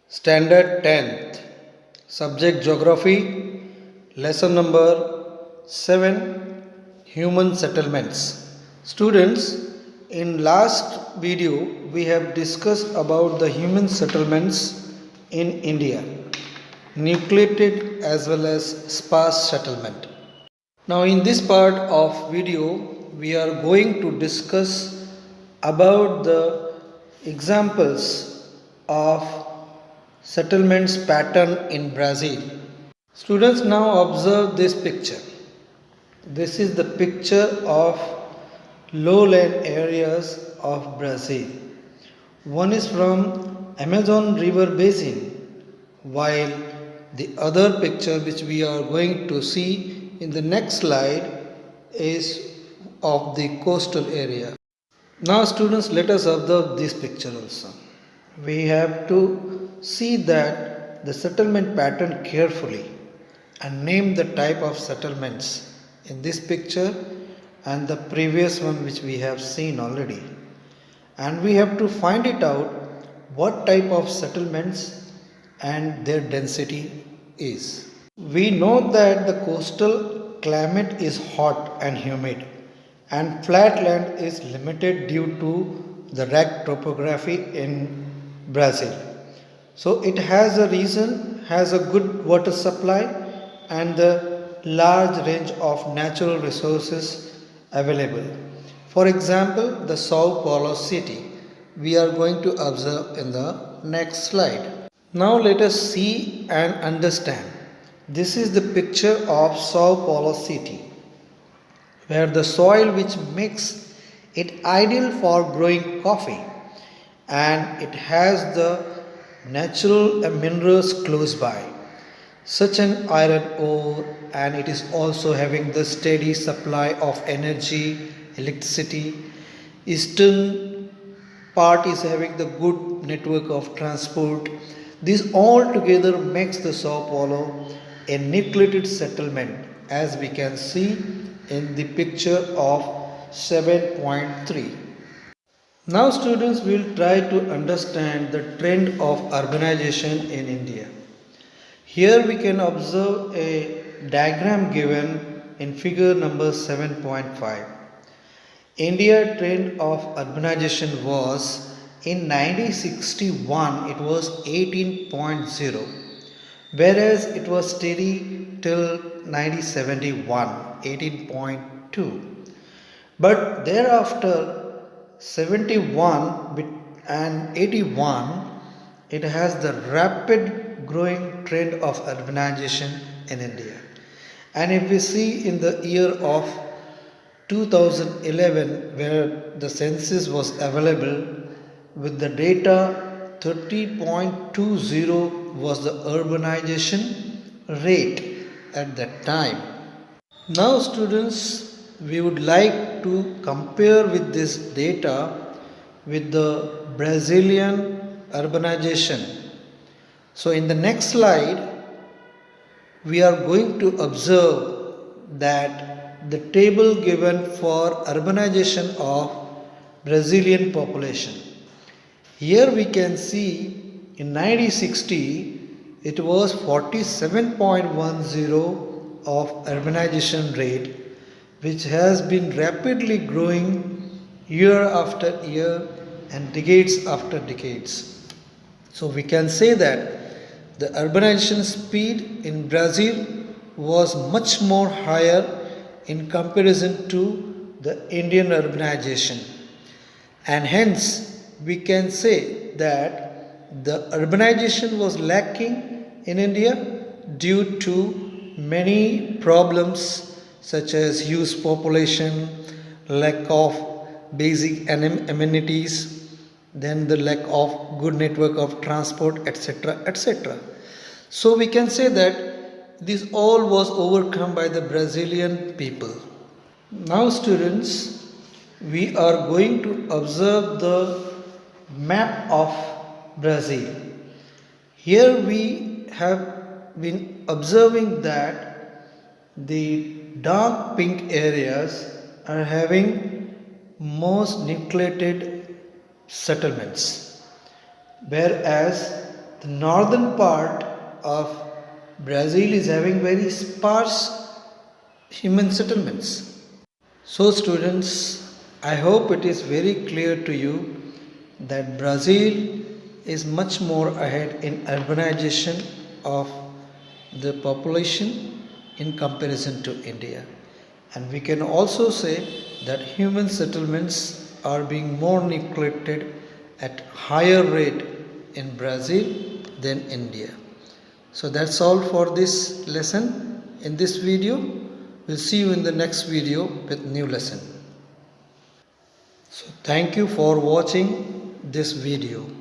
Standard 10th, Subject Geography, Lesson number 7, Human Settlements. Students, in last video we have discussed about the human settlements in India, nucleated as well as sparse settlement. Now in this part of video we are going to discuss about the examples of settlements pattern in Brazil. Students, now observe this picture. This is the picture of lowland areas of Brazil. One is from Amazon River Basin, while the other picture which we are going to see in the next slide is of the coastal area. Now students, let us observe this picture also. We have to see that the settlement pattern carefully and name the type of settlements in this picture and the previous one which we have seen already. And we have to find it out what type of settlements and their density is. We know that the coastal climate is hot and humid and flat land is limited due to the rugged topography in Brazil. So it has a good water supply and the large range of natural resources available. For example, the Sao Paulo city we are going to observe in the next slide. Now let us see and understand. This is the picture of Sao Paulo city, where the soil which makes it ideal for growing coffee, and it has the natural minerals close by, such an iron ore, and it is also having the steady supply of energy, electricity. Eastern part is having the good network of transport. This all together makes the Sao Paulo a nucleated settlement, as we can see in the picture of 7.3. Now students will try to understand the trend of urbanization in India. Here we can observe a diagram given in figure number 7.5. India trend of urbanization was in 1961 it was 18.0, whereas it was steady till 1971 18.2. But thereafter 71 and 81, it has the rapid growing trend of urbanization in India. And if we see in the year of 2011, where the census was available with the data 30.20 was the urbanization rate at that time. Now students, we would like to compare with this data with the Brazilian urbanization. So in the next slide, we are going to observe that the table given for urbanization of Brazilian population. Here we can see in 1960 it was 47.10 of urbanization rate, which has been rapidly growing year after year and decades after decades. So we can say that the urbanization speed in Brazil was much more higher in comparison to the Indian urbanization, and hence we can say that the urbanization was lacking in India due to many problems such as huge population, lack of basic amenities, then the lack of good network of transport, etc., etc. So we can say that this all was overcome by the Brazilian people. Now students, we are going to observe the map of Brazil. Here we have been observing that the dark pink areas are having most nucleated settlements, whereas the northern part of Brazil is having very sparse human settlements. So, students, I hope it is very clear to you that Brazil is much more ahead in urbanization of the population in comparison to India. And we can also say that human settlements are being more neglected at higher rate in Brazil than India. So that's all for this lesson in this video. We'll see you in the next video with new lesson. So thank you for watching this video.